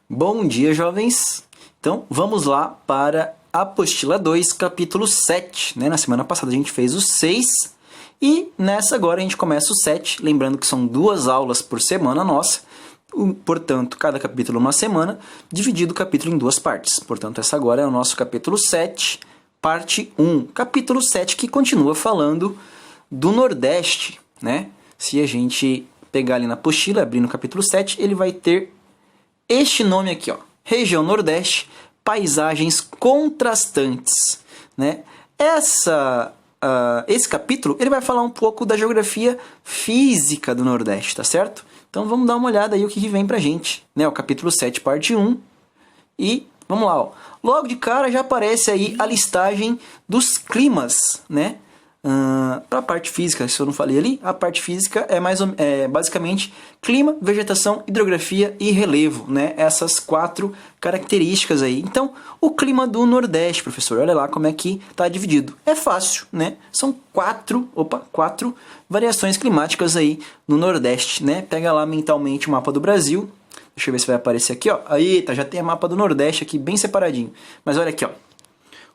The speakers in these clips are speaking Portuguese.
Bom dia, jovens! Então, vamos lá para a apostila 2, capítulo 7. Na semana passada a gente fez o 6 e nessa agora a gente começa o 7. Lembrando que são 2 aulas por semana nossa. Portanto, cada capítulo uma semana, dividido o capítulo em 2 partes. Portanto, essa agora é o nosso capítulo 7, parte 1. Capítulo 7 que continua falando do Nordeste, né? Se a gente pegar ali na apostila, abrir no capítulo 7, ele vai ter este nome aqui, ó, região Nordeste, paisagens contrastantes, né? Esse capítulo ele vai falar um pouco da geografia física do Nordeste, tá certo? Então vamos dar uma olhada aí o que vem pra gente, né? O capítulo 7, parte 1. E vamos lá, ó. Logo de cara já aparece aí a listagem dos climas, né? Para a parte física, se eu não falei ali, a parte física é basicamente clima, vegetação, hidrografia e relevo, né? Essas 4 características aí. Então, o clima do Nordeste, professor, olha lá como é que está dividido. É fácil, né? São 4 variações climáticas aí no Nordeste, né? Pega lá mentalmente o mapa do Brasil. Deixa eu ver se vai aparecer aqui, ó. Eita, já tem o mapa do Nordeste aqui bem separadinho. Mas olha aqui, ó.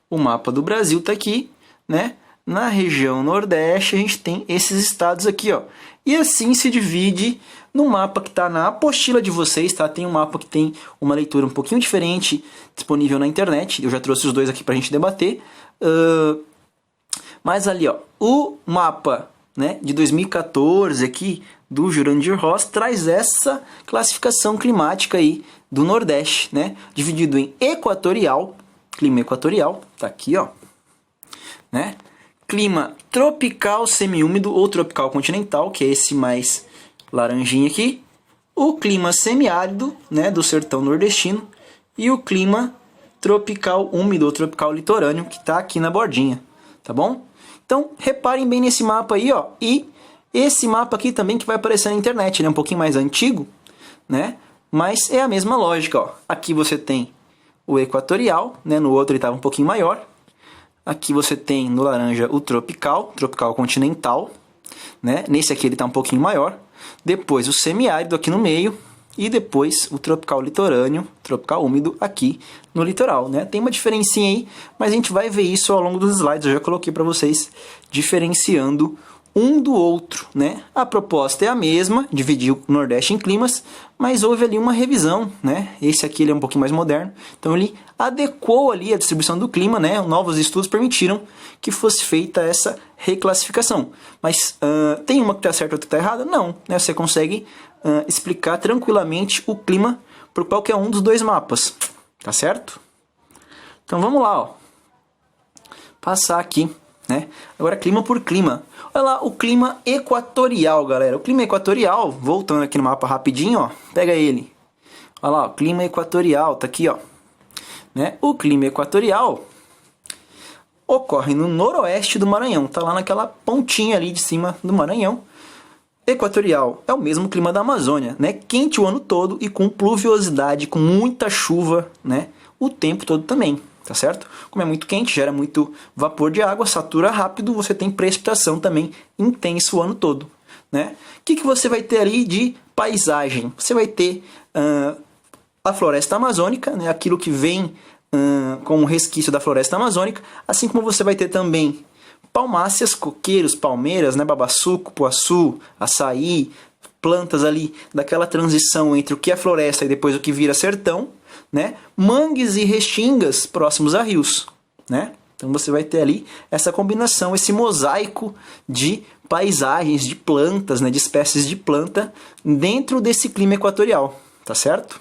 O mapa do Brasil tá aqui, né? Na região Nordeste a gente tem esses estados aqui, ó. E assim se divide no mapa que está na apostila de vocês, tá? Tem um mapa que tem uma leitura um pouquinho diferente disponível na internet. Eu já trouxe os dois aqui para a gente debater. Mas ali, ó, o mapa, né, de 2014 aqui do Jurandir Ross traz essa classificação climática aí do Nordeste, né? Dividido em equatorial, clima equatorial, tá aqui, ó, né? Clima tropical semiúmido ou tropical continental, que é esse mais laranjinha aqui. O clima semiárido, né, do sertão nordestino. E o clima tropical úmido ou tropical litorâneo, que está aqui na bordinha. Tá bom? Então, reparem bem nesse mapa aí, ó. E esse mapa aqui também que vai aparecer na internet, né? Um pouquinho mais antigo, né? Mas é a mesma lógica, ó. Aqui você tem o equatorial, né? No outro ele estava um pouquinho maior. Aqui você tem no laranja o tropical continental, né? Nesse aqui ele está um pouquinho maior. Depois o semiárido aqui no meio e depois o tropical litorâneo, tropical úmido aqui no litoral, né? Tem uma diferencinha aí, mas a gente vai ver isso ao longo dos slides. Eu já coloquei para vocês diferenciando um do outro, né? A proposta é a mesma, dividir o Nordeste em climas, mas houve ali uma revisão, né? Esse aqui ele é um pouquinho mais moderno, então ele adequou ali a distribuição do clima, né? Novos estudos permitiram que fosse feita essa reclassificação. Mas tem uma que está certa e outra que está errada? Não, né? Você consegue explicar tranquilamente o clima por qualquer um dos 2 mapas, tá certo? Então vamos lá, ó. Passar aqui, né? Agora clima por clima. Olha lá o clima equatorial, galera. O clima equatorial, voltando aqui no mapa rapidinho, ó, pega ele. Olha lá, o clima equatorial, tá aqui, ó. Né? O clima equatorial ocorre no noroeste do Maranhão, tá lá naquela pontinha ali de cima do Maranhão. Equatorial é o mesmo clima da Amazônia, né? Quente o ano todo e com pluviosidade, com muita chuva, né? O tempo todo também. Tá certo? Como é muito quente, gera muito vapor de água, satura rápido, você tem precipitação também intensa o ano todo, né? O que você vai ter ali de paisagem? Você vai ter a floresta amazônica, né? Aquilo que vem como resquício da floresta amazônica, assim como você vai ter também palmáceas, coqueiros, palmeiras, né? Babaçu, cupuaçu, açaí, plantas ali daquela transição entre o que é floresta e depois o que vira sertão, né? Mangues e restingas próximos a rios, né? Então você vai ter ali essa combinação, esse mosaico de paisagens, de plantas, né? De espécies de planta dentro desse clima equatorial, tá certo?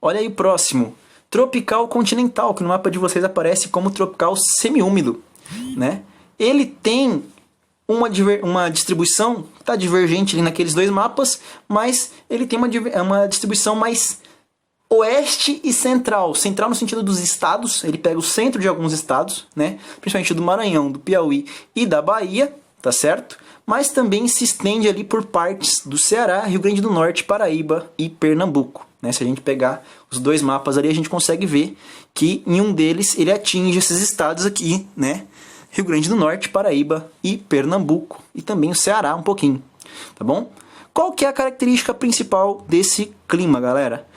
Olha aí o próximo, tropical continental, que no mapa de vocês aparece como tropical semiúmido, né? Ele tem uma distribuição, tá divergente ali naqueles 2 mapas, mas ele tem uma distribuição mais oeste e central. Central no sentido dos estados, ele pega o centro de alguns estados, né? Principalmente do Maranhão, do Piauí e da Bahia, tá certo? Mas também se estende ali por partes do Ceará, Rio Grande do Norte, Paraíba e Pernambuco, né? Se a gente pegar os 2 mapas ali, a gente consegue ver que em um deles ele atinge esses estados aqui, né? Rio Grande do Norte, Paraíba e Pernambuco. E também o Ceará um pouquinho, tá bom? Qual que é a característica principal desse clima, galera?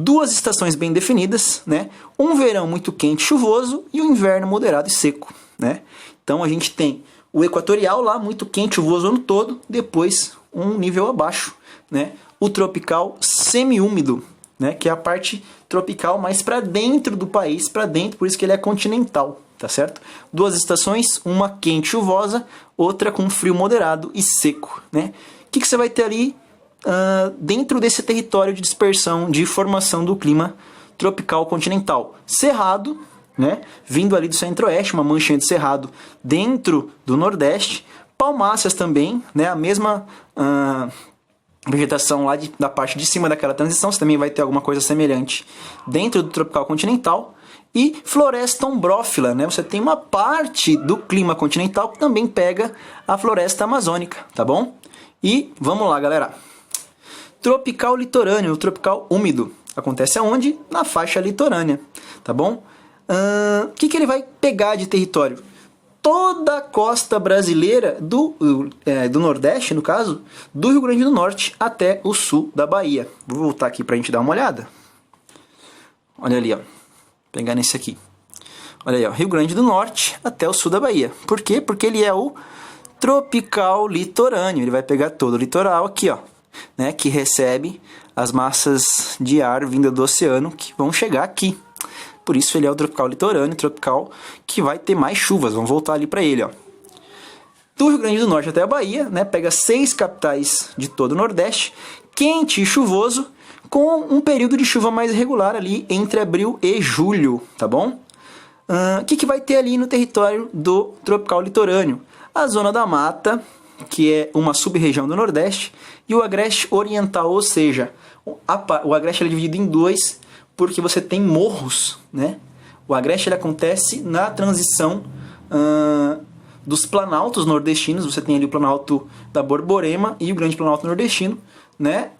duas estações bem definidas, né? Um verão muito quente e chuvoso e um inverno moderado e seco, né? Então a gente tem o equatorial lá, muito quente e chuvoso o ano todo, depois um nível abaixo, né? O tropical semiúmido, né? Que é a parte tropical mais para dentro do país, para dentro, por isso que ele é continental, tá certo? Duas estações, uma quente e chuvosa, outra com frio moderado e seco, né? O que você vai ter ali dentro desse território de dispersão, de formação do clima tropical continental? Cerrado, né? Vindo ali do centro-oeste, uma manchinha de cerrado dentro do nordeste, palmáceas também, né? A mesma vegetação lá da parte de cima daquela transição, você também vai ter alguma coisa semelhante dentro do tropical continental. E floresta ombrófila, né? Você tem uma parte do clima continental que também pega a floresta amazônica, tá bom? E vamos lá, galera. Tropical litorâneo, o tropical úmido. Acontece aonde? Na faixa litorânea, tá bom? O que ele vai pegar de território? Toda a costa brasileira do Nordeste, no caso, do Rio Grande do Norte até o sul da Bahia. Vou voltar aqui para a gente dar uma olhada. Olha ali, ó. Vou pegar nesse aqui. Olha aí, ó. Rio Grande do Norte até o sul da Bahia. Por quê? Porque ele é o tropical litorâneo. Ele vai pegar todo o litoral aqui, ó, né, que recebe as massas de ar vinda do oceano que vão chegar aqui. Por isso ele é o tropical litorâneo, tropical que vai ter mais chuvas. Vamos voltar ali para ele, ó. Do Rio Grande do Norte até a Bahia, né, pega 6 capitais de todo o Nordeste, quente e chuvoso, com um período de chuva mais irregular ali entre abril e julho, tá bom? O que vai ter ali no território do tropical litorâneo? A zona da mata, que é uma sub-região do Nordeste, e o Agreste Oriental, ou seja, o Agreste é dividido em dois, porque você tem morros, né? O Agreste ele acontece na transição dos planaltos nordestinos. Você tem ali o Planalto da Borborema e o Grande Planalto Nordestino, né?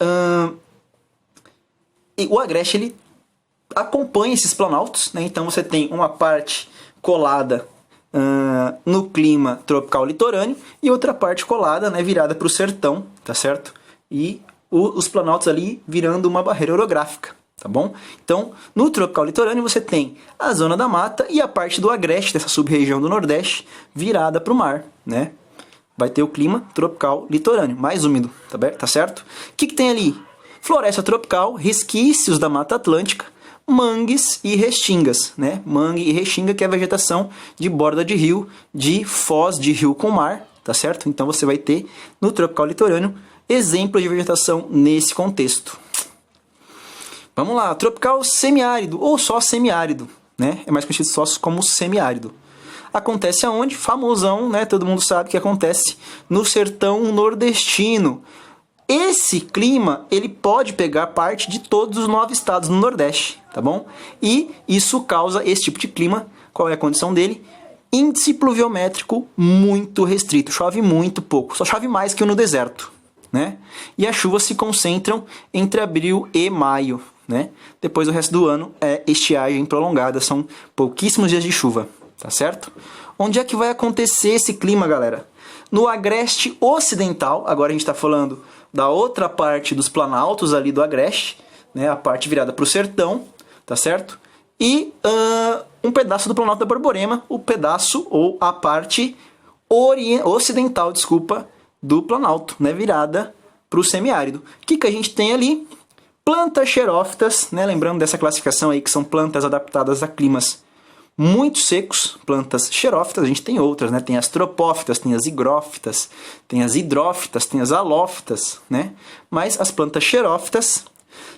E o Agreste ele acompanha esses planaltos, né? Então você tem uma parte colada no clima tropical litorâneo e outra parte colada, né, virada para o sertão, tá certo? E os planaltos ali virando uma barreira orográfica, tá bom? Então, no tropical litorâneo você tem a zona da mata e a parte do Agreste, dessa sub-região do Nordeste, virada para o mar, né? Vai ter o clima tropical litorâneo, mais úmido, tá certo? O que tem ali? Floresta tropical, resquícios da Mata Atlântica, mangues e restingas, né? Mangue e restinga, que é a vegetação de borda de rio, de foz de rio com mar, tá certo? Então você vai ter no tropical litorâneo exemplos de vegetação nesse contexto. Vamos lá, tropical semiárido ou só semiárido, né? É mais conhecido só como semiárido. Acontece aonde? Famosão, né? Todo mundo sabe que acontece no sertão nordestino. Esse clima, ele pode pegar parte de todos os 9 estados no Nordeste, tá bom? E isso causa esse tipo de clima. Qual é a condição dele? Índice pluviométrico muito restrito. Chove muito pouco. Só chove mais que no deserto, né? E as chuvas se concentram entre abril e maio, né? Depois o resto do ano é estiagem prolongada. São pouquíssimos dias de chuva, tá certo? Onde é que vai acontecer esse clima, galera? No Agreste Ocidental. Agora a gente está falando da outra parte dos planaltos ali do Agreste, né, a parte virada para o sertão, tá certo? E um pedaço do Planalto da Borborema, o pedaço ou a parte ocidental, do Planalto, né, virada para o semiárido. O que a gente tem ali? Plantas xerófitas, né, lembrando dessa classificação aí que são plantas adaptadas a climas muito secos, plantas xerófitas. A gente tem outras, né? Tem as tropófitas, tem as higrófitas, tem as hidrófitas, tem as halófitas, né? Mas as plantas xerófitas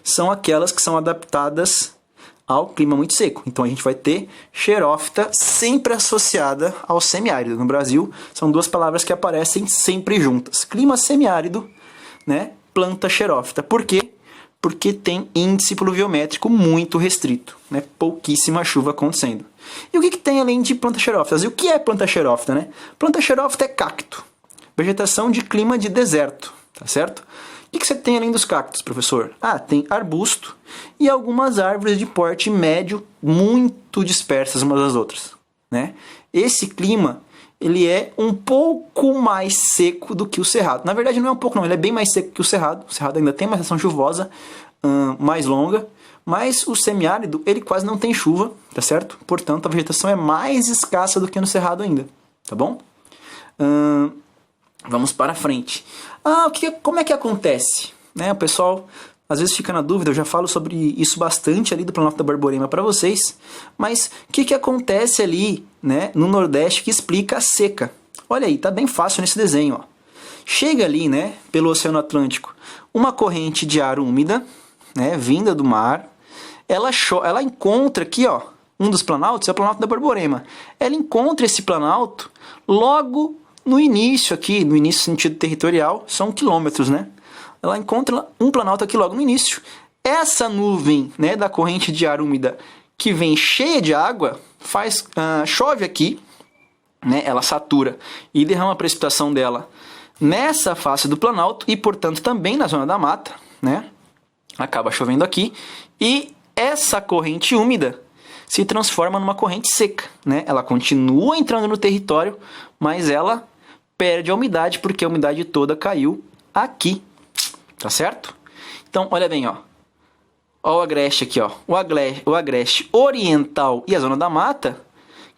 são aquelas que são adaptadas ao clima muito seco. Então a gente vai ter xerófita sempre associada ao semiárido. No Brasil, são duas palavras que aparecem sempre juntas. Clima semiárido, né? Planta xerófita. Por quê? Porque tem índice pluviométrico muito restrito, né? Pouquíssima chuva acontecendo. E o que tem além de plantas xerófitas? E o que é planta xerófita, né? Planta xerófita é cacto, vegetação de clima de deserto, tá certo? O que você tem além dos cactos, professor? Tem arbusto e algumas árvores de porte médio muito dispersas umas das outras, né? Esse clima, ele é um pouco mais seco do que o cerrado. Na verdade, não é um pouco não, ele é bem mais seco que o cerrado. O cerrado ainda tem uma estação chuvosa, mais longa, mas o semiárido ele quase não tem chuva, tá certo? Portanto, a vegetação é mais escassa do que no cerrado ainda, tá bom? Vamos para frente. Como é que acontece? Né, o pessoal às vezes fica na dúvida, eu já falo sobre isso bastante ali do Planalto da Borborema para vocês, mas o que acontece ali, né, no Nordeste que explica a seca? Olha aí, tá bem fácil nesse desenho, ó. Chega ali, né, pelo Oceano Atlântico, uma corrente de ar úmida, né, vinda do mar, ela encontra aqui, ó, um dos planaltos, é o Planalto da Borborema. Ela encontra esse planalto logo no início aqui, no início sentido territorial, são quilômetros, né? Ela encontra um planalto aqui logo no início. Essa nuvem, né, da corrente de ar úmida que vem cheia de água, chove aqui, né, ela satura e derrama a precipitação dela nessa face do planalto e, portanto, também na zona da mata, né? Acaba chovendo aqui e essa corrente úmida se transforma numa corrente seca, né? Ela continua entrando no território, mas ela perde a umidade porque a umidade toda caiu aqui, tá certo? Então, olha bem, ó. Ó o agreste aqui, ó. O agreste oriental e a zona da mata,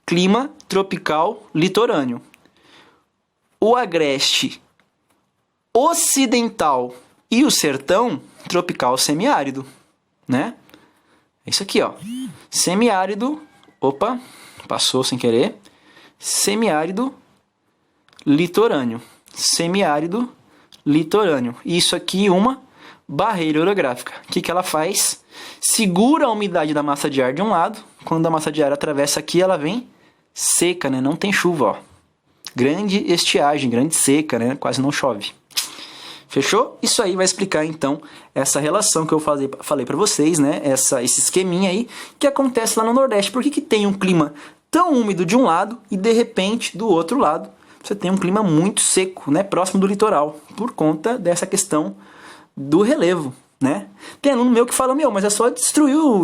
clima tropical litorâneo. O agreste ocidental e o sertão, tropical semiárido, né? É isso aqui, ó. Semiárido, opa, passou sem querer. Semiárido litorâneo. Semiárido litorâneo. Isso aqui uma barreira orográfica. O que ela faz? Segura a umidade da massa de ar de um lado. Quando a massa de ar atravessa aqui, ela vem seca, né? Não tem chuva, ó. Grande estiagem, grande seca, né? Quase não chove. Fechou? Isso aí vai explicar, então, essa relação que eu falei para vocês, né? Esse esqueminha aí que acontece lá no Nordeste. Por que tem um clima tão úmido de um lado e, de repente, do outro lado, você tem um clima muito seco, né? Próximo do litoral, por conta dessa questão do relevo, né? Tem aluno meu que fala, mas é só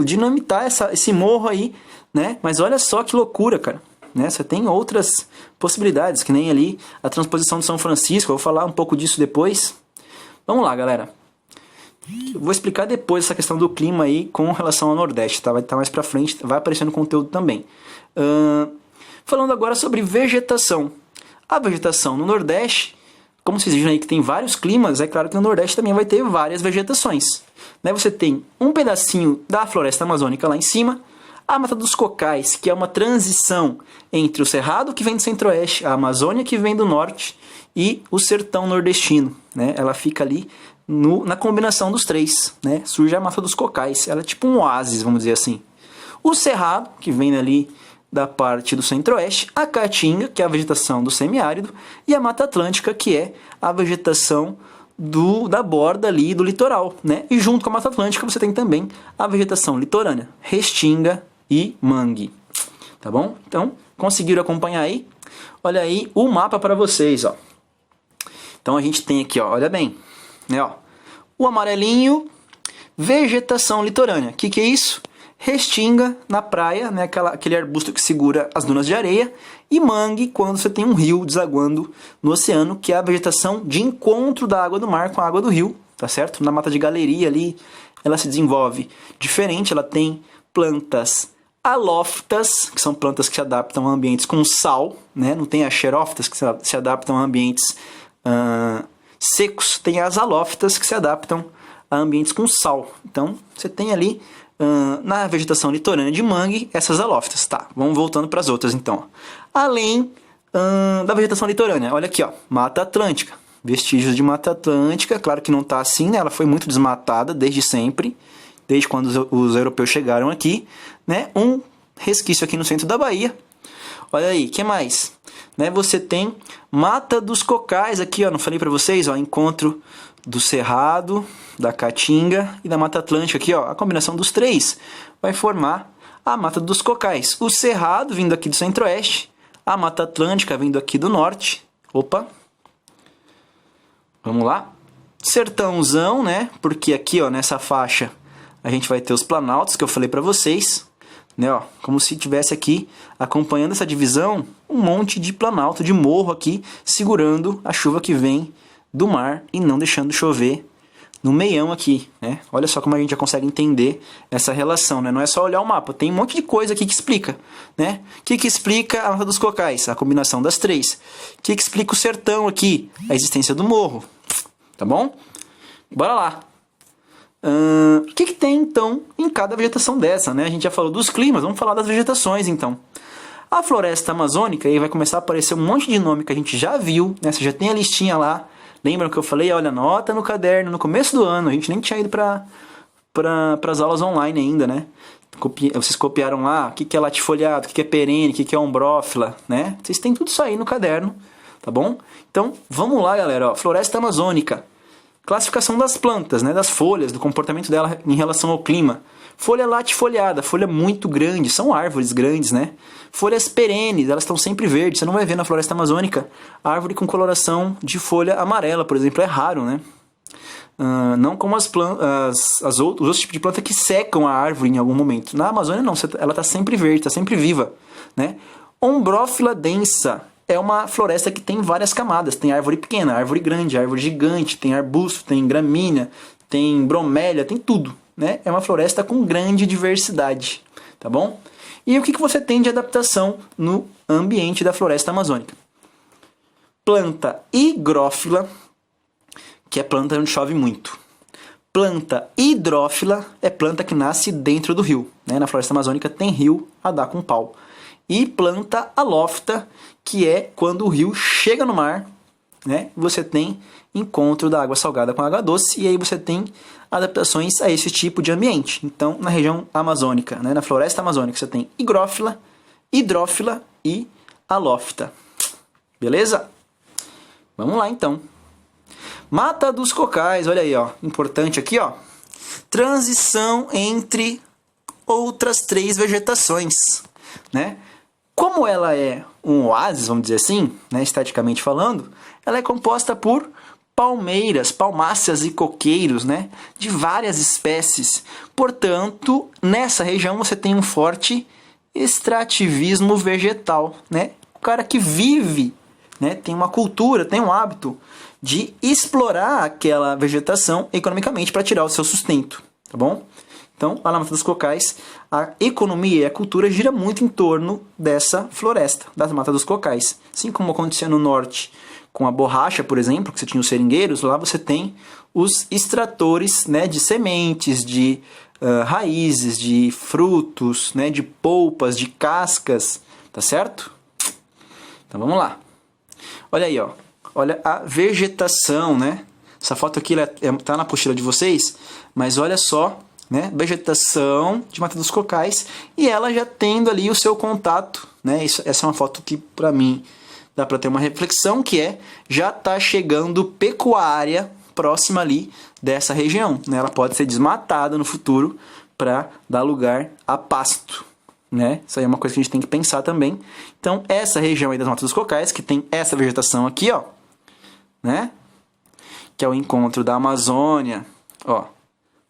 dinamitar esse morro aí, né? Mas olha só que loucura, cara. Né? Você tem outras possibilidades, que nem ali a transposição de São Francisco. Eu vou falar um pouco disso depois. Vamos lá, galera. Eu vou explicar depois essa questão do clima aí com relação ao Nordeste, tá? Vai estar mais pra frente, vai aparecendo conteúdo também. Falando agora sobre vegetação. A vegetação no Nordeste, como vocês viram aí que tem vários climas, é claro que no Nordeste também vai ter várias vegetações. Né? Você tem um pedacinho da floresta amazônica lá em cima, a Mata dos Cocais, que é uma transição entre o Cerrado, que vem do centro-oeste, a Amazônia, que vem do norte, e o sertão nordestino. Né? Ela fica ali na combinação dos três. Né? Surge a Mata dos Cocais, ela é tipo um oásis, vamos dizer assim. O Cerrado, que vem ali da parte do centro-oeste, a Caatinga, que é a vegetação do semiárido, e a Mata Atlântica, que é a vegetação da borda ali do litoral. Né? E junto com a Mata Atlântica você tem também a vegetação litorânea, restinga e mangue. Tá bom? Então, conseguiram acompanhar aí? Olha aí o mapa para vocês, ó. Então a gente tem aqui, ó, olha bem, né, ó, o amarelinho, vegetação litorânea. O que é isso? Restinga na praia, né, aquele arbusto que segura as dunas de areia, e mangue quando você tem um rio desaguando no oceano, que é a vegetação de encontro da água do mar com a água do rio, tá certo? Na mata de galeria ali, ela se desenvolve diferente, ela tem plantas halófitas, que são plantas que se adaptam a ambientes com sal, né? Não tem as xerófitas que se adaptam a ambientes secos, tem as halófitas que se adaptam a ambientes com sal. Então, você tem ali na vegetação litorânea de mangue essas halófitas. Tá, vamos voltando para as outras então. Além da vegetação litorânea, olha aqui, ó, Mata Atlântica. Vestígios de Mata Atlântica, claro que não está assim, né? Ela foi muito desmatada desde sempre, desde quando os europeus chegaram aqui, né? Um resquício aqui no centro da Bahia. Olha aí, o que mais? Né? Você tem Mata dos Cocais aqui, ó, não falei para vocês, ó, encontro do Cerrado, da Caatinga e da Mata Atlântica aqui, ó, a combinação dos três vai formar a Mata dos Cocais. O Cerrado vindo aqui do centro-oeste, a Mata Atlântica vindo aqui do norte. Opa! Vamos lá. Sertãozão, né? Porque aqui, ó, nessa faixa a gente vai ter os planaltos que eu falei para vocês, né, ó, como se tivesse aqui acompanhando essa divisão um monte de planalto, de morro aqui, segurando a chuva que vem do mar e não deixando chover no meião aqui, né? Olha só como a gente já consegue entender essa relação, né? Não é só olhar o mapa, tem um monte de coisa aqui que explica, né? O que explica a Mata dos Cocais? A combinação das três. O que explica o sertão aqui? A existência do morro, tá bom? Bora lá. O que tem, então, em cada vegetação dessa, né? A gente já falou dos climas, vamos falar das vegetações, então. A floresta amazônica, aí vai começar a aparecer um monte de nome que a gente já viu, né? Você já tem a listinha lá. Lembram que eu falei? Olha, anota no caderno, no começo do ano. A gente nem tinha ido para as aulas online ainda, né? Vocês copiaram lá o que é latifoliado, o que é perene, o que é ombrófila, né? Vocês têm tudo isso aí no caderno, tá bom? Então, vamos lá, galera. Ó, floresta amazônica. Classificação das plantas, né? Das folhas, do comportamento dela em relação ao clima. Folha latifoliada, folha muito grande, são árvores grandes, né? Folhas perenes, elas estão sempre verdes. Você não vai ver na floresta amazônica árvore com coloração de folha amarela, por exemplo, é raro, né? Não como os outros tipos de planta que secam a árvore em algum momento. Na Amazônia não, ela está sempre verde, está sempre viva, né? Ombrófila densa é uma floresta que tem várias camadas. Tem árvore pequena, árvore grande, árvore gigante, tem arbusto, tem gramínea, tem bromélia, tem tudo, né? É uma floresta com grande diversidade, tá bom? E o que você tem de adaptação no ambiente da floresta amazônica? Planta higrófila, que é planta onde chove muito. Planta hidrófila é planta que nasce dentro do rio, né? Na floresta amazônica tem rio a dar com pau. E planta halófita, que é quando o rio chega no mar, né? Você tem encontro da água salgada com água doce, e aí você tem adaptações a esse tipo de ambiente. Então, na região amazônica, né? Na floresta amazônica, você tem higrófila, hidrófila e halófita. Beleza? Vamos lá, então. Mata dos Cocais, olha aí, ó. Importante aqui, ó. Transição entre outras três vegetações, né? Como ela é um oásis, vamos dizer assim, né, esteticamente falando, ela é composta por palmeiras, palmáceas e coqueiros, né, de várias espécies. Portanto, nessa região você tem um forte extrativismo vegetal, né? O cara que vive, né, tem uma cultura, tem um hábito de explorar aquela vegetação economicamente para tirar o seu sustento, tá bom? Então, lá na Mata dos Cocais, a economia e a cultura gira muito em torno dessa floresta, da Mata dos Cocais. Assim como acontecia no norte com a borracha, por exemplo, que você tinha os seringueiros, lá você tem os extratores, né, de sementes, de raízes, de frutos, né, de polpas, de cascas, tá certo? Então vamos lá. Olha aí, ó. Olha a vegetação, né? Essa foto aqui tá na apostila de vocês, mas olha só, né? Vegetação de Mata dos Cocais, e ela já tendo ali o seu contato, né? Essa é uma foto que, para mim, dá para ter uma reflexão, que já está chegando pecuária próxima ali dessa região, né? Ela pode ser desmatada no futuro para dar lugar a pasto, né? Isso aí é uma coisa que a gente tem que pensar também. Então, essa região aí das Matas dos Cocais, que tem essa vegetação aqui, ó, né? Que é o encontro da Amazônia, ó,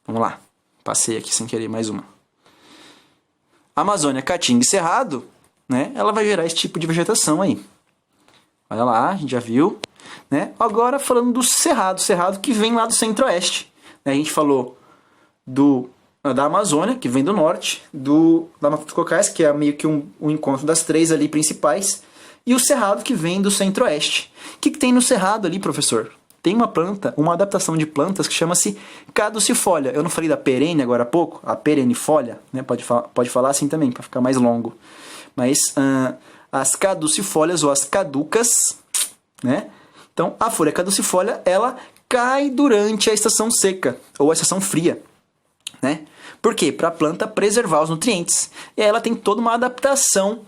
vamos lá. Passei aqui sem querer mais uma. Amazônia, Caatinga e Cerrado, né? Ela vai gerar esse tipo de vegetação aí. Olha lá, a gente já viu, né? Agora falando do Cerrado que vem lá do Centro-Oeste. A gente falou da Amazônia, que vem do norte, da Mata dos Cocais, que é meio que um encontro das três ali principais, e o Cerrado, que vem do Centro-Oeste. O que tem no Cerrado ali, professor? Tem uma planta, uma adaptação de plantas que chama-se caducifólia. Eu não falei da perene agora há pouco? A perenifolia, né? Pode falar assim também, para ficar mais longo. Mas as caducifólias ou as caducas, né? Então, a folha caducifólia, ela cai durante a estação seca ou a estação fria, né? Por quê? Para a planta preservar os nutrientes. E aí ela tem toda uma adaptação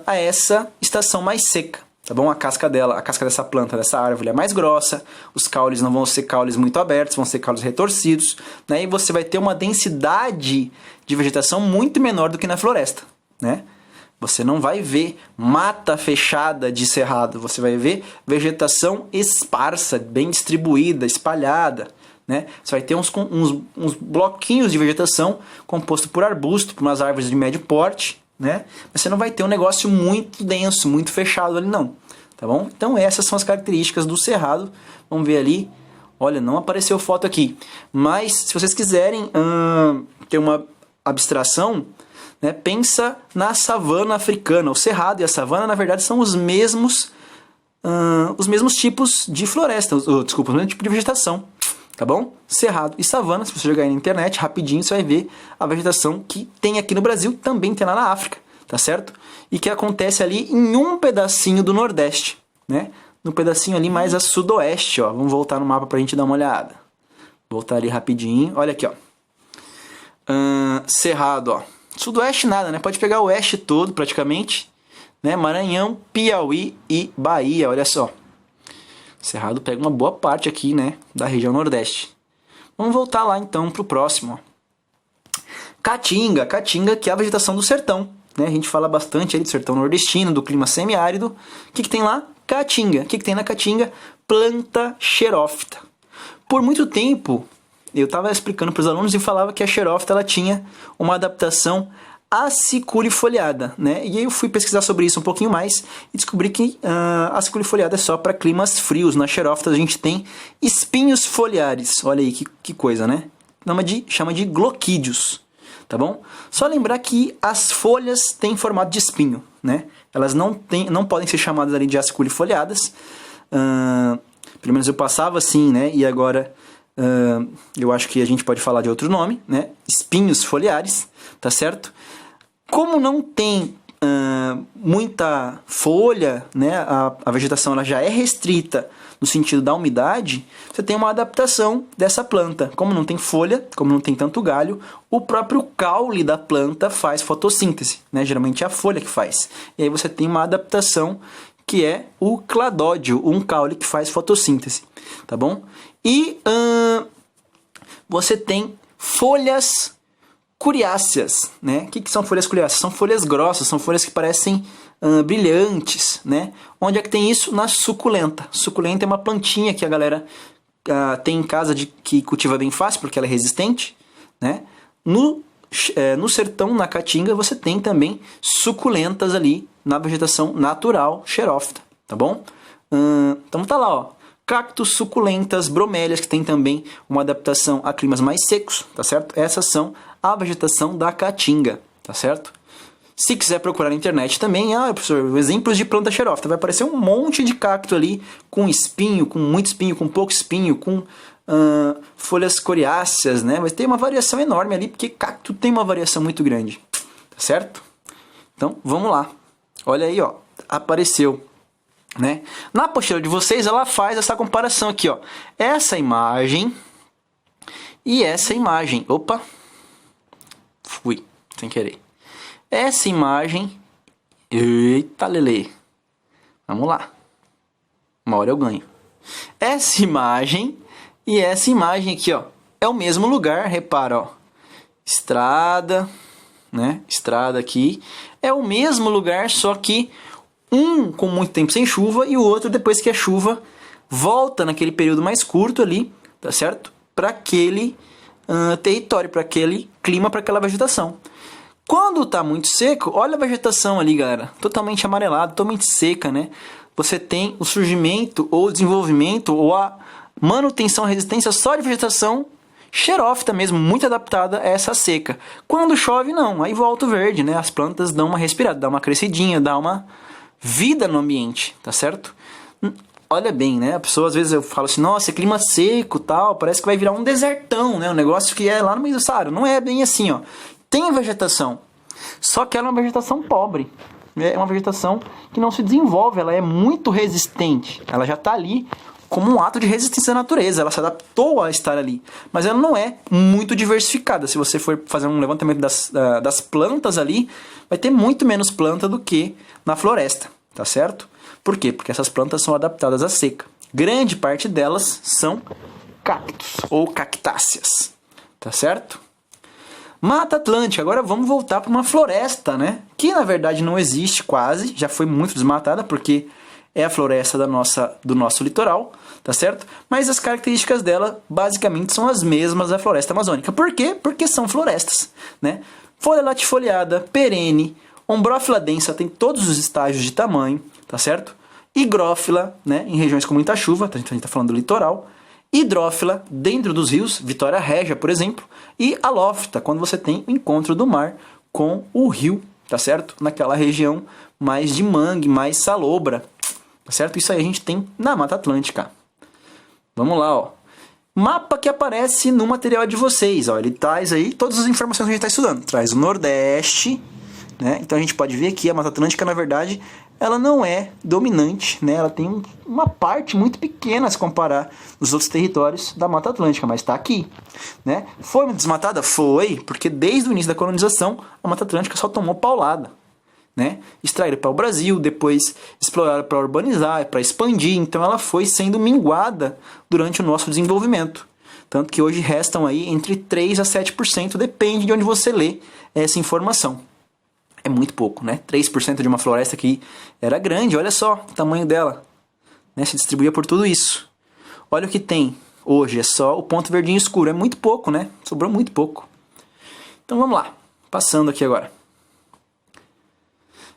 a essa estação mais seca. Tá bom? A casca dessa planta, dessa árvore é mais grossa, os caules não vão ser caules muito abertos, vão ser caules retorcidos, né? E você vai ter uma densidade de vegetação muito menor do que na floresta, né? Você não vai ver mata fechada de cerrado, você vai ver vegetação esparsa, bem distribuída, espalhada, né? Você vai ter uns bloquinhos de vegetação composto por arbusto, por umas árvores de médio porte, né? Mas você não vai ter um negócio muito denso, muito fechado ali não, tá bom? Então essas são as características do cerrado. Vamos ver ali Olha, não apareceu foto aqui. Mas, se vocês quiserem ter uma abstração, né, pensa na savana africana. O cerrado e a savana, na verdade, são os mesmos tipos de floresta. Desculpa, o mesmo tipo de vegetação. Tá bom? Cerrado e savana, se você jogar aí na internet, rapidinho você vai ver a vegetação que tem aqui no Brasil, também tem lá na África, tá certo? E que acontece ali em um pedacinho do Nordeste, né? No pedacinho ali mais a sudoeste, ó. Vamos voltar no mapa pra gente dar uma olhada. Voltar ali rapidinho. Olha aqui, ó. Cerrado, ó. Sudoeste nada, né? Pode pegar o oeste todo, praticamente, né? Maranhão, Piauí e Bahia, olha só. Cerrado pega uma boa parte aqui, né, da região Nordeste. Vamos voltar lá então para o próximo. Caatinga, que é a vegetação do sertão, né? A gente fala bastante aí do sertão nordestino, do clima semiárido. O que tem lá? Caatinga. O que tem na Caatinga? Planta xerófita. Por muito tempo, eu estava explicando para os alunos e falava que a xerófita ela tinha uma adaptação aciculifoliada, né? E aí eu fui pesquisar sobre isso um pouquinho mais e descobri que a aciculifoliada é só para climas frios. Na xerófita a gente tem espinhos foliares. Olha aí que coisa, né? Chama de gloquídeos, tá bom? Só lembrar que as folhas têm formato de espinho, né? Elas não podem ser chamadas ali de aciculifoliadas. Pelo menos eu passava assim, né? E agora eu acho que a gente pode falar de outro nome, né? Espinhos foliares, tá certo? Como não tem muita folha, né? A vegetação ela já é restrita no sentido da umidade, você tem uma adaptação dessa planta. Como não tem folha, como não tem tanto galho, o próprio caule da planta faz fotossíntese, né? Geralmente é a folha que faz. E aí você tem uma adaptação que é o cladódio, um caule que faz fotossíntese, tá bom? E você tem folhas coriáceas, né? O que são folhas coriáceas? São folhas grossas, são folhas que parecem brilhantes, né? Onde é que tem isso? Na suculenta. Suculenta é uma plantinha que a galera tem em casa que cultiva bem fácil, porque ela é resistente, né? No sertão, na Caatinga, você tem também suculentas ali na vegetação natural xerófita, tá bom? Então tá lá, ó. Cactos, suculentas, bromélias, que tem também uma adaptação a climas mais secos, tá certo? Essas são a vegetação da Caatinga, tá certo? Se quiser procurar na internet também, professor, exemplos de planta xerófita, vai aparecer um monte de cacto ali, com espinho, com muito espinho, com pouco espinho, com folhas coriáceas, né? Mas tem uma variação enorme ali, porque cacto tem uma variação muito grande, tá certo? Então, vamos lá. Olha aí, ó, apareceu. Né? Na apostila de vocês, ela faz essa comparação aqui, ó. Essa imagem e essa imagem. Opa! Fui, sem querer. Essa imagem... Eita, lelê. Vamos lá. Uma hora eu ganho. Essa imagem e essa imagem aqui, ó. É o mesmo lugar, repara, ó. Estrada, né? Estrada aqui. É o mesmo lugar, só que um com muito tempo sem chuva e o outro depois que a chuva volta naquele período mais curto ali, tá certo? Para aquele território, para aquele clima, para aquela vegetação. Quando tá muito seco, olha a vegetação ali, galera, totalmente amarelada, totalmente seca, né? Você tem o surgimento ou o desenvolvimento ou a manutenção, a resistência só de vegetação xerófita mesmo, muito adaptada a essa seca. Quando chove, não, aí volta o verde, né? As plantas dão uma respirada, dão uma crescidinha, dá uma vida no ambiente, tá certo? Olha bem, né? A pessoa, às vezes, eu falo assim, nossa, é clima seco, tal, parece que vai virar um desertão, né? Um negócio que é lá no meio do Saara. Não é bem assim, ó. Tem vegetação, só que ela é uma vegetação pobre. É uma vegetação que não se desenvolve, ela é muito resistente. Ela já está ali como um ato de resistência à natureza, ela se adaptou a estar ali. Mas ela não é muito diversificada. Se você for fazer um levantamento das plantas ali, vai ter muito menos planta do que na floresta, tá certo? Por quê? Porque essas plantas são adaptadas à seca. Grande parte delas são cactos ou cactáceas, tá certo? Mata Atlântica, agora vamos voltar para uma floresta, né? Que na verdade não existe quase, já foi muito desmatada porque é a floresta do nosso litoral, tá certo? Mas as características dela basicamente são as mesmas da floresta amazônica. Por quê? Porque são florestas, né? Folha latifoliada, perene, ombrófila densa, tem todos os estágios de tamanho, tá certo? Higrófila, né? Em regiões com muita chuva, a gente tá falando do litoral. hidrófila dentro dos rios, Vitória Régia, por exemplo, e alófita, quando você tem o encontro do mar com o rio, tá certo? Naquela região mais de mangue, mais salobra, tá certo? Isso aí a gente tem na Mata Atlântica. Vamos lá, ó. Mapa que aparece no material de vocês, ó. Ele traz aí todas as informações que a gente está estudando. Traz o Nordeste, né? Então a gente pode ver aqui a Mata Atlântica, na verdade, ela não é dominante, né? Ela tem uma parte muito pequena a se comparar nos outros territórios da Mata Atlântica, mas está aqui, né? Foi desmatada? Foi, porque desde o início da colonização a Mata Atlântica só tomou paulada, né? Extraíram para o Brasil, depois exploraram para urbanizar, para expandir, então ela foi sendo minguada durante o nosso desenvolvimento. Tanto que hoje restam aí entre 3 a 7%, depende de onde você lê essa informação. É muito pouco, né? 3% de uma floresta que era grande, olha só o tamanho dela, né? Se distribuía por tudo isso. Olha o que tem hoje, é só o ponto verdinho escuro, é muito pouco, né? Sobrou muito pouco. Então vamos lá, passando aqui agora.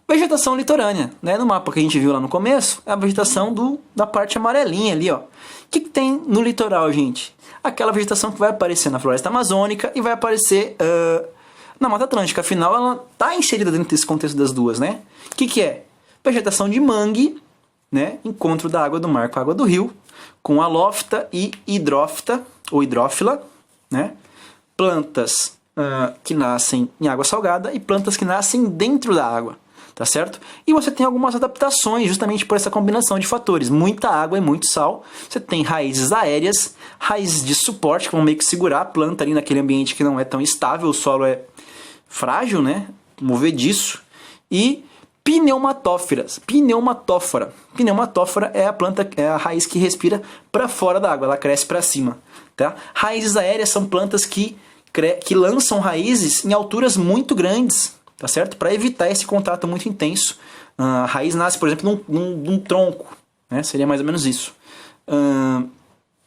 Vegetação litorânea, né? No mapa que a gente viu lá no começo, é a vegetação da parte amarelinha ali, ó. O que tem no litoral, gente? Aquela vegetação que vai aparecer na floresta amazônica e vai aparecer na Mata Atlântica. Afinal, ela está inserida dentro desse contexto das duas, né? O que é? Vegetação de mangue, né? Encontro da água do mar com a água do rio, com alófita e hidrófita, ou hidrófila, né? Plantas que nascem em água salgada e plantas que nascem dentro da água. Tá certo? E você tem algumas adaptações justamente por essa combinação de fatores. Muita água e muito sal. Você tem raízes aéreas, raízes de suporte que vão meio que segurar a planta ali naquele ambiente que não é tão estável, o solo é frágil, né? Movediço. E pneumatóforas. Pneumatófora. Pneumatófora é a planta, é a raiz que respira para fora da água, ela cresce para cima. Tá? Raízes aéreas são plantas que lançam raízes em alturas muito grandes. Tá certo? Para evitar esse contato muito intenso. A raiz nasce, por exemplo, num tronco, né? Seria mais ou menos isso.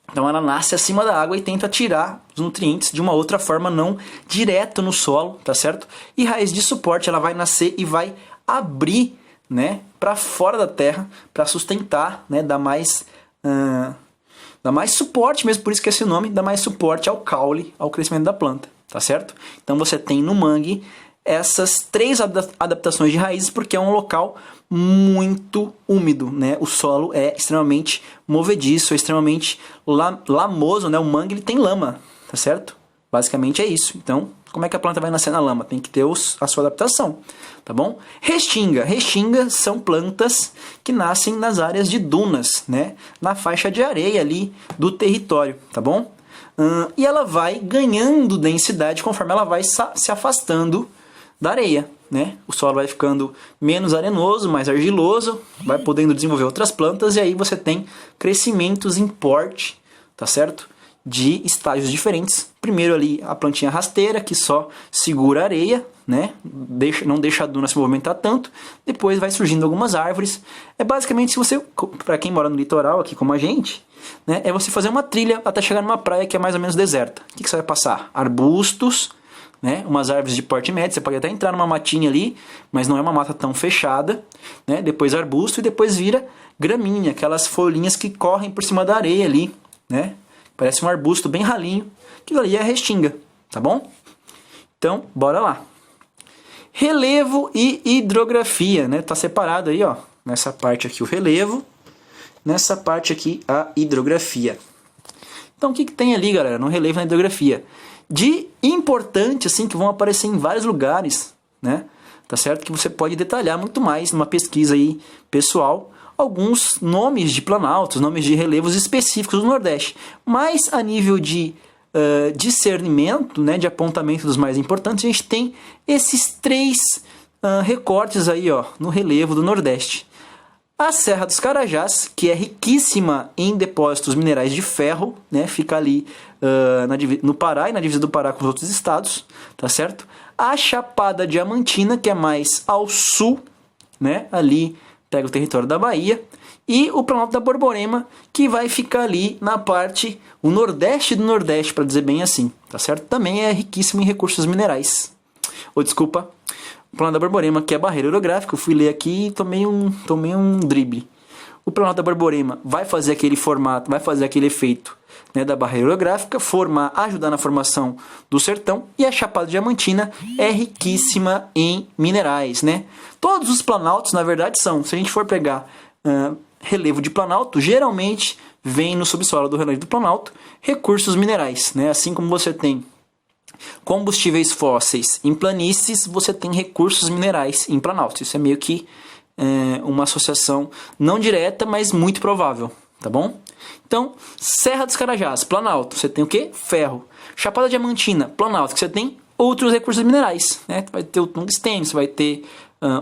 Então ela nasce acima da água e tenta tirar os nutrientes de uma outra forma, não direto no solo, tá certo? E raiz de suporte, ela vai nascer e vai abrir, né, para fora da terra, para sustentar, né, dar mais suporte mesmo, por isso que esse nome, dá mais suporte ao caule, ao crescimento da planta, tá certo? Então você tem no mangue essas 3 adaptações de raízes, porque é um local muito úmido, né? O solo é extremamente movediço, é extremamente lamoso, né? O mangue ele tem lama, tá certo? Basicamente é isso. Então, como é que a planta vai nascer na lama? Tem que ter a sua adaptação, tá bom? Restinga. Restinga são plantas que nascem nas áreas de dunas, né? Na faixa de areia ali do território, tá bom? E ela vai ganhando densidade conforme ela vai se afastando da areia, né? O solo vai ficando menos arenoso, mais argiloso, vai podendo desenvolver outras plantas e aí você tem crescimentos em porte, tá certo? De estágios diferentes. Primeiro ali a plantinha rasteira, que só segura a areia, né? Não deixa a duna se movimentar tanto. Depois vai surgindo algumas árvores. É basicamente, se você, para quem mora no litoral aqui como a gente, né? É você fazer uma trilha até chegar numa praia que é mais ou menos deserta. O que você vai passar? Arbustos, né? Umas árvores de porte médio, você pode até entrar numa matinha ali, mas não é uma mata tão fechada, né? Depois arbusto e depois vira gramínea, aquelas folhinhas que correm por cima da areia ali, né? Parece um arbusto bem ralinho, aquilo ali é a restinga, tá bom? Então, bora lá. Relevo e hidrografia, né? Tá separado aí, ó, nessa parte aqui o relevo, nessa parte aqui a hidrografia. Então, o que tem ali, galera, no relevo e na hidrografia? De importante, assim, que vão aparecer em vários lugares, né? Tá certo? Que você pode detalhar muito mais numa pesquisa aí pessoal, alguns nomes de planaltos, nomes de relevos específicos do Nordeste. Mas a nível de discernimento, né, de apontamento dos mais importantes, a gente tem esses 3 recortes aí, ó, no relevo do Nordeste. A Serra dos Carajás, que é riquíssima em depósitos minerais de ferro, né? Fica ali no Pará e na divisa do Pará com os outros estados, tá certo? A Chapada Diamantina, que é mais ao sul, né? Ali pega o território da Bahia. E o Planalto da Borborema, que vai ficar ali na parte, o nordeste do Nordeste, para dizer bem assim, tá certo? Também é riquíssimo em recursos minerais. Ou desculpa, o Planalto da Borborema, que é a barreira orográfica, eu fui ler aqui e tomei um drible. O Planalto da Borborema vai fazer aquele formato, vai fazer aquele efeito, né, da barreira orográfica, ajudar na formação do sertão. E a Chapada Diamantina é riquíssima em minerais, né? Todos os planaltos, na verdade, são, se a gente for pegar relevo de planalto, geralmente vem no subsolo do relevo do planalto recursos minerais, né? Assim como você tem combustíveis fósseis em planícies, você tem recursos minerais em planalto. Isso é meio que uma associação não direta, mas muito provável, tá bom? Então, Serra dos Carajás, planalto, você tem o quê? Ferro. Chapada Diamantina, planalto, que você tem outros recursos minerais, né? Vai ter o tungstênio, você vai ter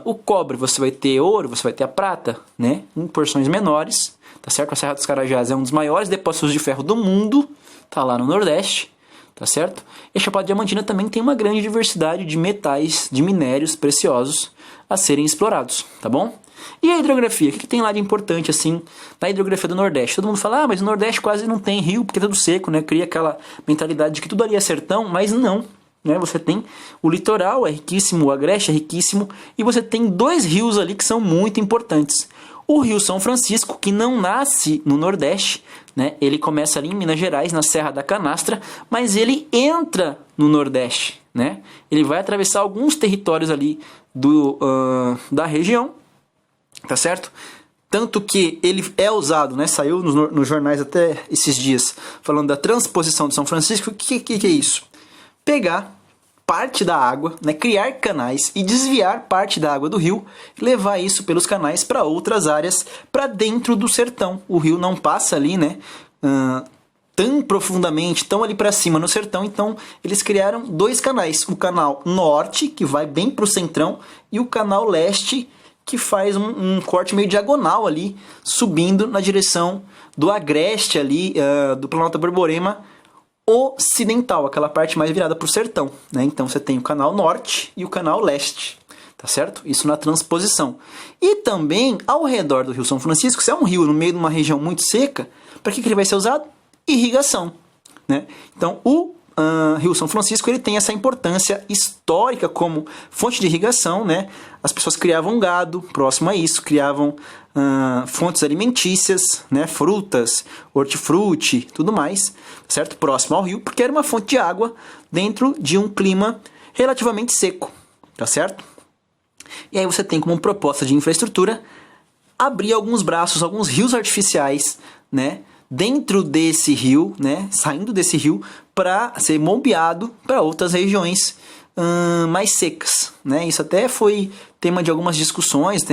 o cobre, você vai ter ouro, você vai ter a prata, né? Em porções menores, tá certo? A Serra dos Carajás é um dos maiores depósitos de ferro do mundo, tá lá no Nordeste, tá certo? E a Chapada Diamantina também tem uma grande diversidade de metais, de minérios preciosos a serem explorados, tá bom? E a hidrografia? O que tem lá de importante, assim, na hidrografia do Nordeste? Todo mundo fala, mas o Nordeste quase não tem rio, porque é tudo seco, né? Cria aquela mentalidade de que tudo ali é sertão, mas não, né? Você tem o litoral, é riquíssimo, o Agreste é riquíssimo, e você tem 2 rios ali que são muito importantes. O Rio São Francisco, que não nasce no Nordeste, né? Ele começa ali em Minas Gerais, na Serra da Canastra, mas ele entra no Nordeste, né? Ele vai atravessar alguns territórios ali da região, tá certo? Tanto que ele é usado, né? Saiu nos jornais até esses dias, falando da transposição de São Francisco. O que é isso? Pegar parte da água, né? Criar canais e desviar parte da água do rio, levar isso pelos canais para outras áreas, para dentro do sertão. O rio não passa ali, né? Tão profundamente, tão ali para cima no sertão, então eles criaram 2 canais, o canal norte, que vai bem para o centrão, e o canal leste, que faz um corte meio diagonal ali, subindo na direção do Agreste ali, do Planalto da Borborema ocidental, aquela parte mais virada para o sertão, né? Então você tem o canal norte e o canal leste, tá certo? Isso na transposição. E também, ao redor do Rio São Francisco, se é um rio no meio de uma região muito seca, para que ele vai ser usado? Irrigação, né? Então, o Rio São Francisco ele tem essa importância histórica como fonte de irrigação, né? As pessoas criavam gado próximo a isso, criavam fontes alimentícias, né? Frutas, hortifruti, tudo mais, certo? Próximo ao rio, porque era uma fonte de água dentro de um clima relativamente seco, tá certo? E aí você tem como proposta de infraestrutura abrir alguns braços, alguns rios artificiais, né? Dentro desse rio, né, saindo desse rio, para ser bombeado para outras regiões mais secas, né? Isso até foi tema de algumas discussões.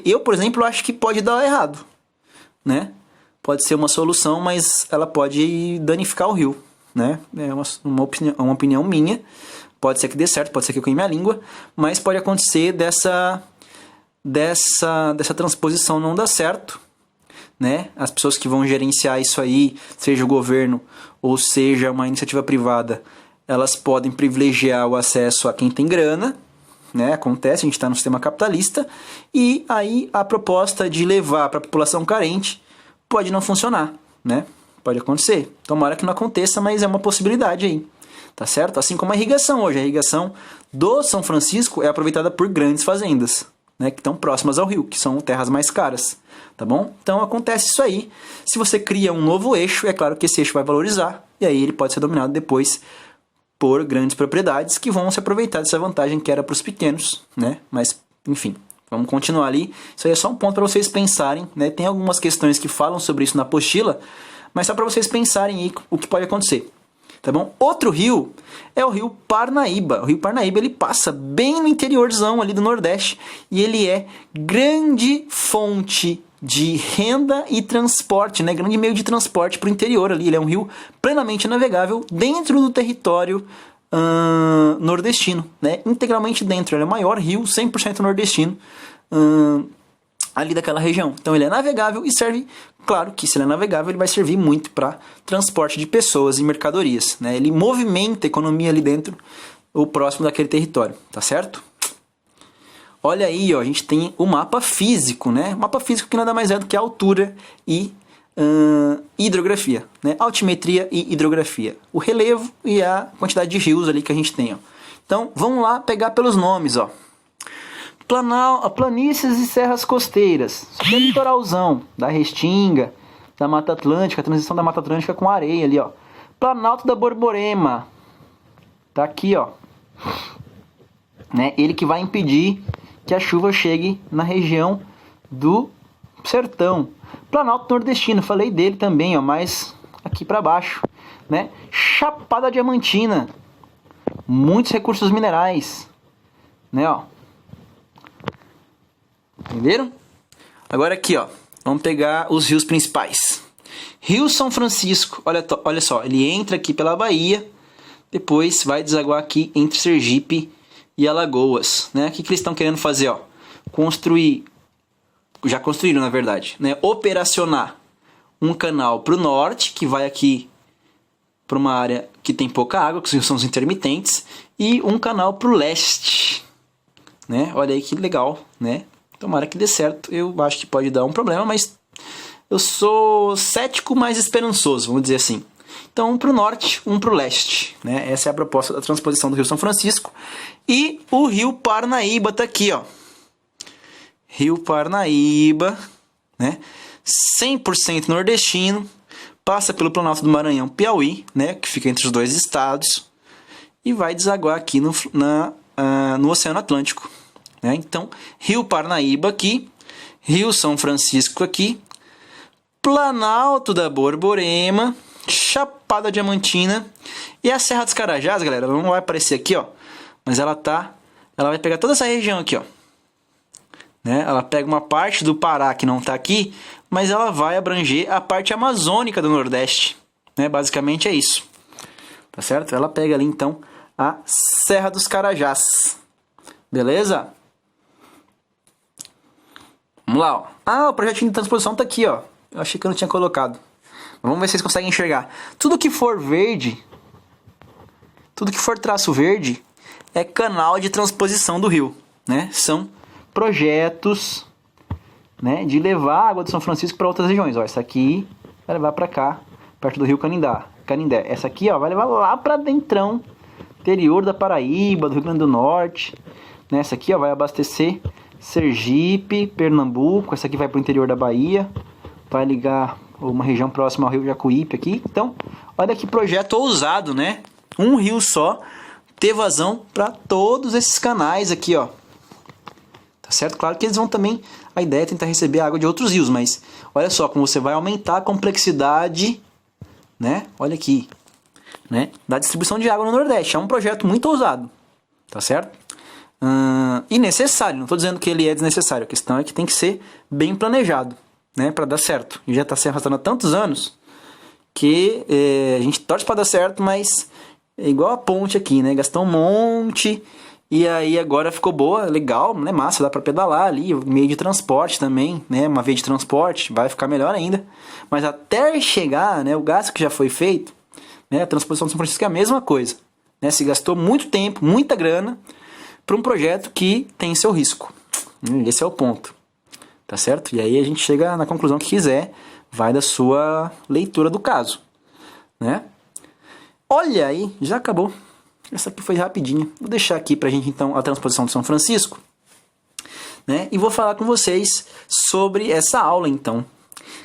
Eu, por exemplo, acho que pode dar errado, né? Pode ser uma solução, mas ela pode danificar o rio, né? É uma opinião minha. Pode ser que dê certo, pode ser que eu queime a língua, mas pode acontecer dessa transposição não dar certo, né? As pessoas que vão gerenciar isso aí, seja o governo ou seja uma iniciativa privada, elas podem privilegiar o acesso a quem tem grana, né? Acontece, a gente está no sistema capitalista, e aí a proposta de levar para a população carente pode não funcionar, né? Pode acontecer. Tomara que não aconteça, mas é uma possibilidade aí, tá certo? Assim como a irrigação hoje. A irrigação do São Francisco é aproveitada por grandes fazendas, né, que estão próximas ao rio, que são terras mais caras, tá bom? Então acontece isso aí. Se você cria um novo eixo, é claro que esse eixo vai valorizar, e aí ele pode ser dominado depois por grandes propriedades que vão se aproveitar dessa vantagem que era para os pequenos, né? Mas, enfim, vamos continuar ali. Isso aí é só um ponto para vocês pensarem, né? Tem algumas questões que falam sobre isso na apostila, mas só para vocês pensarem aí o que pode acontecer. Tá bom? Outro rio é o rio Parnaíba. O rio Parnaíba ele passa bem no interiorzão ali do Nordeste e ele é grande fonte de renda e transporte, né? Grande meio de transporte para o interior ali. Ele é um rio plenamente navegável dentro do território nordestino, né? Integralmente dentro. Ele é o maior rio 100% nordestino ali daquela região. Então ele é navegável e serve, claro que se ele é navegável, ele vai servir muito para transporte de pessoas e mercadorias, né? Ele movimenta a economia ali dentro, ou próximo daquele território, tá certo? Olha aí, ó, a gente tem o mapa físico, né? O mapa físico que nada mais é do que a altura e hidrografia, né? Altimetria e hidrografia. O relevo e a quantidade de rios ali que a gente tem, ó. Então, vamos lá pegar pelos nomes, ó. Planícies e serras costeiras. Isso aqui é litoralzão, da Restinga, da Mata Atlântica, a transição da Mata Atlântica com areia ali, ó. Planalto da Borborema. Tá aqui, ó. Né? Ele que vai impedir que a chuva chegue na região do sertão. Planalto Nordestino, falei dele também, ó, mas aqui para baixo, né? Chapada Diamantina. Muitos recursos minerais, né, ó. Entenderam? Agora aqui, ó, vamos pegar os rios principais. Rio São Francisco, olha só, ele entra aqui pela Bahia, depois vai desaguar aqui entre Sergipe e Alagoas, né? O que eles estão querendo fazer, ó? Construir, já construíram na verdade, né? Operacionar um canal para o norte, que vai aqui para uma área que tem pouca água, que os rios são os intermitentes, e um canal para o leste, né? Olha aí que legal, né? Tomara que dê certo. Eu acho que pode dar um problema, mas eu sou cético, mas esperançoso, vamos dizer assim. Então, um para o norte, um para o leste, né? Essa é a proposta da transposição do Rio São Francisco. E o Rio Parnaíba está aqui, ó. Rio Parnaíba, né? 100% nordestino, passa pelo Planalto do Maranhão, Piauí, né? Que fica entre os dois estados, e vai desaguar aqui no Oceano Atlântico. Né? Então, Rio Parnaíba aqui, Rio São Francisco aqui, Planalto da Borborema, Chapada Diamantina e a Serra dos Carajás, galera, não vai aparecer aqui, ó, mas ela vai pegar toda essa região aqui, ó. Né? Ela pega uma parte do Pará que não está aqui, mas ela vai abranger a parte amazônica do Nordeste, né? Basicamente é isso, tá certo? Ela pega ali então a Serra dos Carajás, beleza? Vamos lá, ó. Ah, o projetinho de transposição tá aqui, ó. Eu achei que eu não tinha colocado. Vamos ver se vocês conseguem enxergar. Tudo que for verde, tudo que for traço verde, é canal de transposição do rio, né? São projetos, né, de levar a água de São Francisco para outras regiões. Ó, essa aqui vai levar para cá, perto do rio Canindé. Essa aqui, ó, vai levar lá para dentrão, interior da Paraíba, do Rio Grande do Norte. Né? Essa aqui, ó, vai abastecer Sergipe, Pernambuco. Essa aqui vai para o interior da Bahia, vai ligar uma região próxima ao Rio Jacuípe aqui. Então, olha que projeto ousado, né? Um rio só ter vazão para todos esses canais aqui, ó. Tá certo? Claro que eles vão também, a ideia é tentar receber água de outros rios, mas olha só como você vai aumentar a complexidade, né? Olha aqui, né? Da distribuição de água no Nordeste. É um projeto muito ousado, tá certo? E necessário, não estou dizendo que ele é desnecessário, a questão é que tem que ser bem planejado, né, para dar certo. E já está se arrastando há tantos anos que a gente torce para dar certo, mas é igual a ponte aqui, né? Gastou um monte e aí agora ficou boa, legal, né? Massa, dá para pedalar ali, meio de transporte também, né? Uma via de transporte, vai ficar melhor ainda. Mas até chegar, né, o gasto que já foi feito, né, a transposição de São Francisco é a mesma coisa, né? Se gastou muito tempo, muita grana para um projeto que tem seu risco. Esse é o ponto. Tá certo? E aí a gente chega na conclusão que quiser, vai da sua leitura do caso, né? Olha aí, já acabou. Essa aqui foi rapidinha. Vou deixar aqui pra gente então a transposição de São Francisco, né? E vou falar com vocês sobre essa aula então.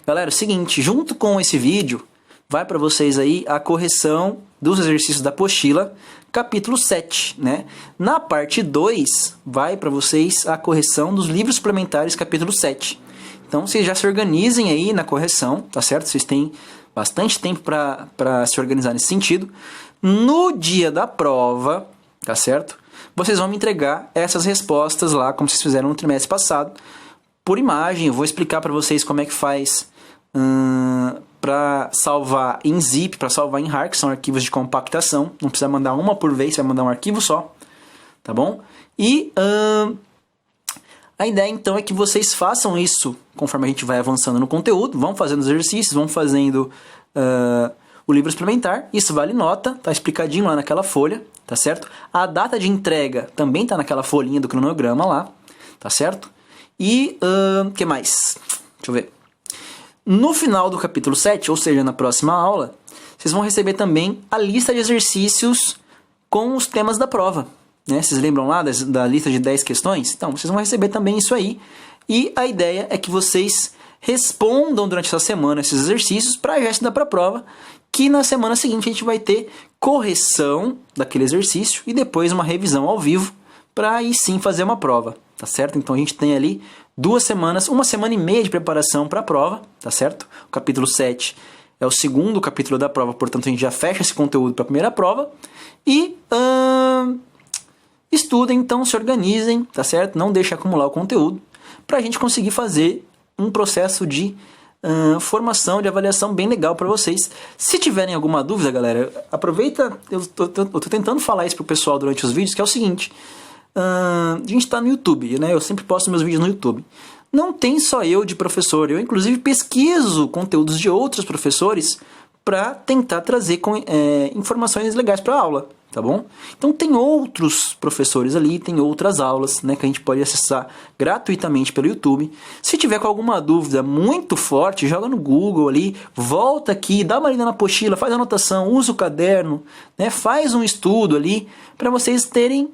Galera, é o seguinte, junto com esse vídeo, vai para vocês aí a correção dos exercícios da apostila, capítulo 7, né? Na parte 2, vai para vocês a correção dos livros suplementares, capítulo 7. Então, vocês já se organizem aí na correção, tá certo? Vocês têm bastante tempo para se organizar nesse sentido. No dia da prova, tá certo? Vocês vão me entregar essas respostas lá, como vocês fizeram no trimestre passado, por imagem. Eu vou explicar para vocês como é que faz para salvar em zip, para salvar em RAR, que são arquivos de compactação. Não precisa mandar uma por vez, você vai mandar um arquivo só, tá bom? E a ideia então é que vocês façam isso conforme a gente vai avançando no conteúdo, vão fazendo os exercícios, vão fazendo o livro suplementar. Isso vale nota, tá explicadinho lá naquela folha, tá certo? A data de entrega também tá naquela folhinha do cronograma lá, tá certo? E o que mais? Deixa eu ver. No final do capítulo 7, ou seja, na próxima aula, vocês vão receber também a lista de exercícios com os temas da prova, né? Vocês lembram lá da lista de 10 questões? Então, vocês vão receber também isso aí. E a ideia é que vocês respondam durante essa semana esses exercícios para já estudar para a prova, que na semana seguinte a gente vai ter correção daquele exercício e depois uma revisão ao vivo para aí sim fazer uma prova, tá certo? Então a gente tem ali 2 semanas, 1 semana e meia de preparação para a prova, tá certo? O capítulo 7 é o segundo capítulo da prova, portanto a gente já fecha esse conteúdo para a primeira prova. E estudem, então, se organizem, tá certo? Não deixem acumular o conteúdo para a gente conseguir fazer um processo de formação, de avaliação bem legal para vocês. Se tiverem alguma dúvida, galera, aproveita, eu tô tentando falar isso pro pessoal durante os vídeos, que é o seguinte, a gente está no YouTube, né? Eu sempre posto meus vídeos no YouTube. Não tem só eu de professor, eu inclusive pesquiso conteúdos de outros professores para tentar trazer informações legais para a aula, tá bom? Então tem outros professores ali, tem outras aulas, né, que a gente pode acessar gratuitamente pelo YouTube. Se tiver com alguma dúvida muito forte, joga no Google ali, volta aqui, dá uma lida na apostila, faz anotação, usa o caderno, né, faz um estudo ali para vocês terem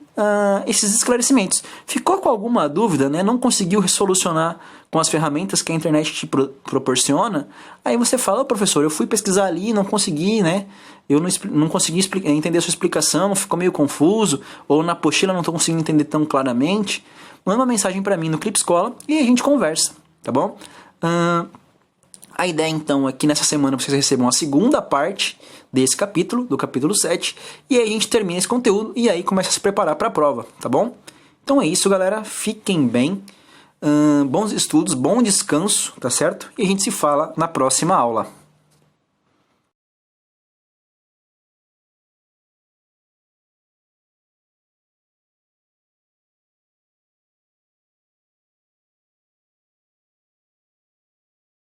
esses esclarecimentos. Ficou com alguma dúvida, né, não conseguiu solucionar com as ferramentas que a internet te proporciona, aí você fala, professor, eu fui pesquisar ali, não consegui, né? Eu não consegui entender a sua explicação, ficou meio confuso, ou na apostila não estou conseguindo entender tão claramente, manda uma mensagem para mim no Clipe Escola e a gente conversa, tá bom? A ideia então é que nessa semana vocês recebam a segunda parte desse capítulo, do capítulo 7, e aí a gente termina esse conteúdo e aí começa a se preparar para a prova, tá bom? Então é isso, galera, fiquem bem. Bons estudos, bom descanso, tá certo? E a gente se fala na próxima aula.